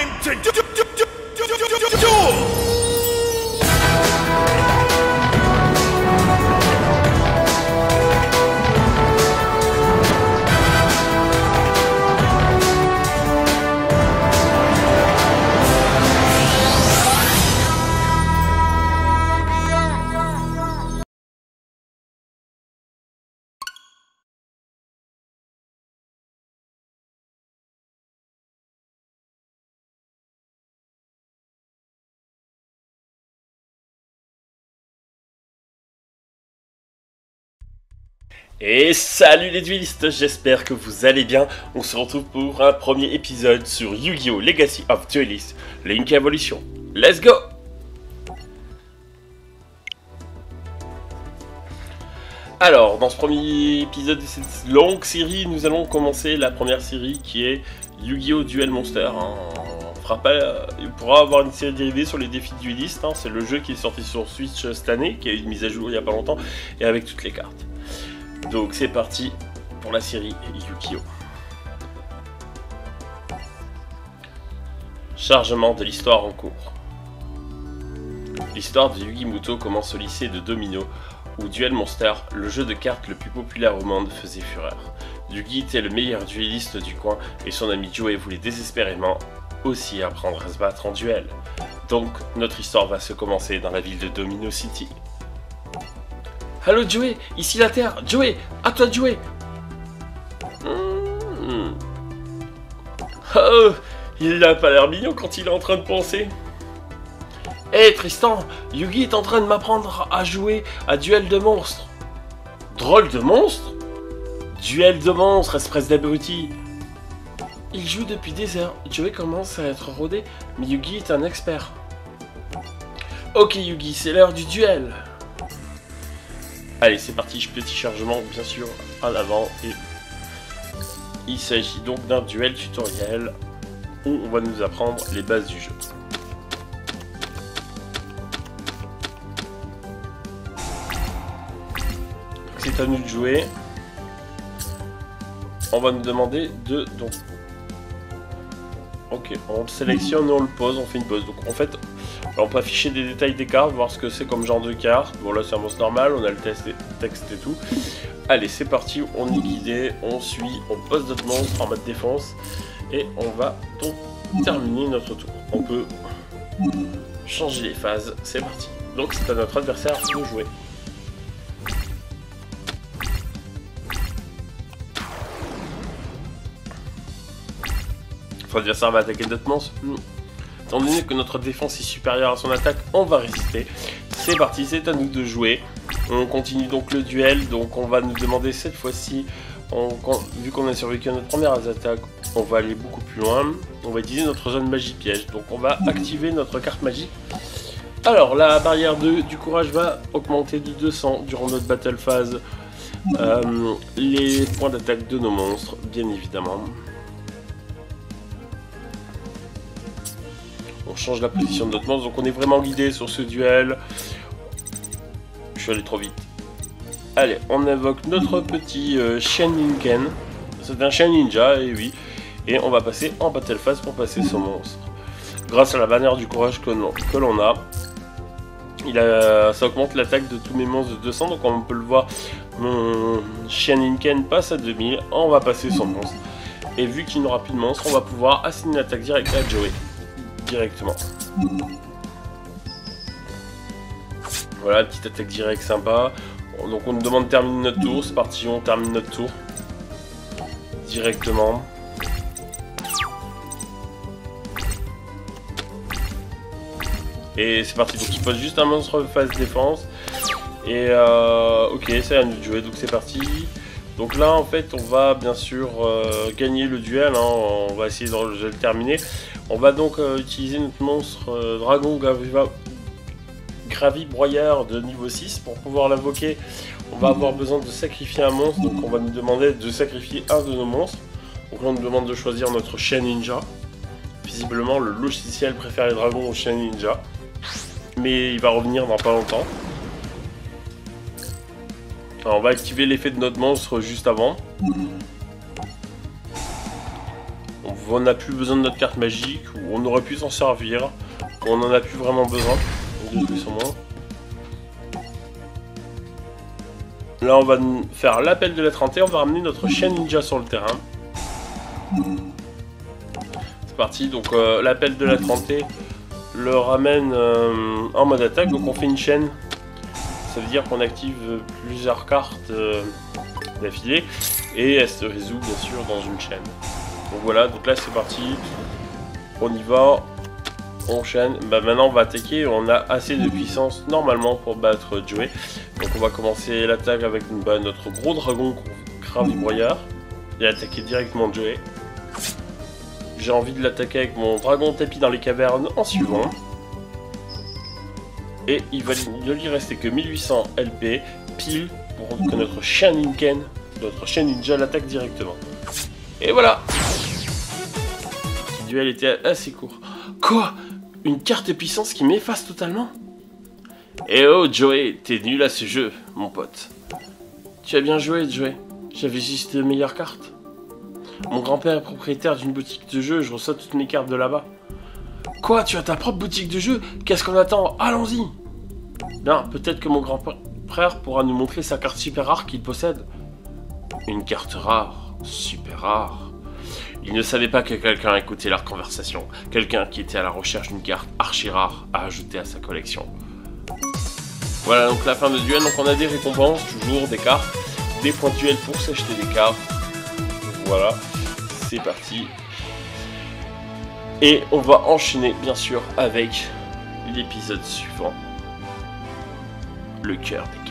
time to duel! Et salut les duelistes, j'espère que vous allez bien. On se retrouve pour un premier épisode sur Yu-Gi-Oh! Legacy of Duelist, Link Evolution. Let's go! Alors, dans ce premier épisode de cette longue série, nous allons commencer la première série qui est Yu-Gi-Oh! Duel Monster. Il pourra avoir une série dérivée sur les défis duelistes. C'est le jeu qui est sorti sur Switch cette année, qui a eu une mise à jour il n'y a pas longtemps, et avec toutes les cartes. Donc c'est parti pour la série Yu-Gi-Oh! Chargement de l'histoire en cours. L'histoire de Yugi Muto commence au lycée de Domino, où Duel Monster, le jeu de cartes le plus populaire au monde, faisait fureur. Yugi était le meilleur dueliste du coin et son ami Joey voulait désespérément aussi apprendre à se battre en duel. Donc notre histoire va se commencer dans la ville de Domino City. Allô Joey, ici la Terre. Joey, à toi de jouer. Oh, il n'a pas l'air mignon quand il est en train de penser. Hé Tristan, Yugi est en train de m'apprendre à jouer à Duel de monstres. Drôle de monstre? Duel de monstres, espèce d'abruti. Il joue depuis des heures. Joey commence à être rodé, mais Yugi est un expert. Ok Yugi, c'est l'heure du duel. Allez, c'est parti, petit chargement, bien sûr, en avant. Et il s'agit donc d'un duel tutoriel où on va nous apprendre les bases du jeu. C'est à nous de jouer. On va nous demander de... Donc, ok, on sélectionne, on le pose, on fait une pause. Donc en fait... Alors on peut afficher des détails des cartes, voir ce que c'est comme genre de carte. Bon là c'est un monstre normal, on a le texte et tout. Allez c'est parti, on est guidé, on suit, on pose notre monstre en mode défense. Et on va donc terminer notre tour. On peut changer les phases, c'est parti. Donc c'est à notre adversaire de jouer. Notre adversaire va attaquer notre monstre. Étant donné que notre défense est supérieure à son attaque, on va résister. C'est parti, c'est à nous de jouer. On continue donc le duel, donc on va nous demander cette fois-ci, vu qu'on a survécu à notre première attaque, on va aller beaucoup plus loin. On va utiliser notre zone magie piège, donc on va activer notre carte magique. Alors, la barrière du courage va augmenter de 200 durant notre battle phase. Les points d'attaque de nos monstres, bien évidemment. On change la position de notre monstre, donc on est vraiment guidé sur ce duel. Je suis allé trop vite. Allez, on invoque notre petit Shenninken. C'est un chien ninja, et oui. Et on va passer en battle phase pour passer ce monstre. Grâce à la bannière du courage que l'on a, ça augmente l'attaque de tous mes monstres de 200. Donc on peut le voir, mon Shenninken passe à 2000. On va passer son monstre. Et vu qu'il n'aura plus de monstre, on va pouvoir assigner l'attaque directe à Joey. Directement. Voilà, petite attaque directe sympa. Donc on nous demande de terminer notre tour. C'est parti, on termine notre tour. Directement. Et c'est parti, donc il pose juste un monstre phase défense. Et ok, c'est à nous de jouer, donc c'est parti. Donc là en fait on va bien sûr gagner le duel, on va essayer de le terminer. On va donc utiliser notre monstre dragon gravi broyeur de niveau 6 pour pouvoir l'invoquer. On va avoir besoin de sacrifier un monstre, donc on va nous demander de sacrifier un de nos monstres. Donc là on nous demande de choisir notre chien ninja. Visiblement le logiciel préfère les dragons au chien ninja. Mais il va revenir dans pas longtemps. Alors on va activer l'effet de notre monstre juste avant. On on n'a plus besoin de notre carte magique, ou on aurait pu s'en servir, ou on n'en a plus vraiment besoin, de plus en moins. Là, on va faire l'appel de la 30 on va ramener notre chien ninja sur le terrain. C'est parti, donc l'appel de la 30 le ramène en mode attaque, donc on fait une chaîne. Ça veut dire qu'on active plusieurs cartes d'affilée, et elle se résout bien sûr dans une chaîne. Donc voilà, donc là c'est parti, on y va, on enchaîne. Bah maintenant on va attaquer, on a assez de puissance normalement pour battre Joey. Donc on va commencer l'attaque avec notre gros dragon Cravibroyard et attaquer directement Joey. J'ai envie de l'attaquer avec mon dragon tapis dans les cavernes en suivant. Et il ne lui rester que 1800 LP, pile, pour que notre chien ninja l'attaque directement. Et voilà! Le duel était assez court. Quoi? Une carte de puissance qui m'efface totalement? Eh oh Joey, t'es nul à ce jeu, mon pote. Tu as bien joué, Joey. J'avais juste de meilleures cartes. Mon grand-père est propriétaire d'une boutique de jeux, je reçois toutes mes cartes de là-bas. Quoi, tu as ta propre boutique de jeux? Qu'est-ce qu'on attend? Allons-y! Bien, peut-être que mon grand-frère pourra nous montrer sa carte super rare qu'il possède. Une carte rare, super rare. Il ne savait pas que quelqu'un écoutait leur conversation. Quelqu'un qui était à la recherche d'une carte archi rare à ajouter à sa collection. Voilà donc la fin de duel, donc on a des récompenses, toujours des cartes, des points de duel pour s'acheter des cartes. Voilà, c'est parti. Et on va enchaîner bien sûr avec l'épisode suivant. Le cœur des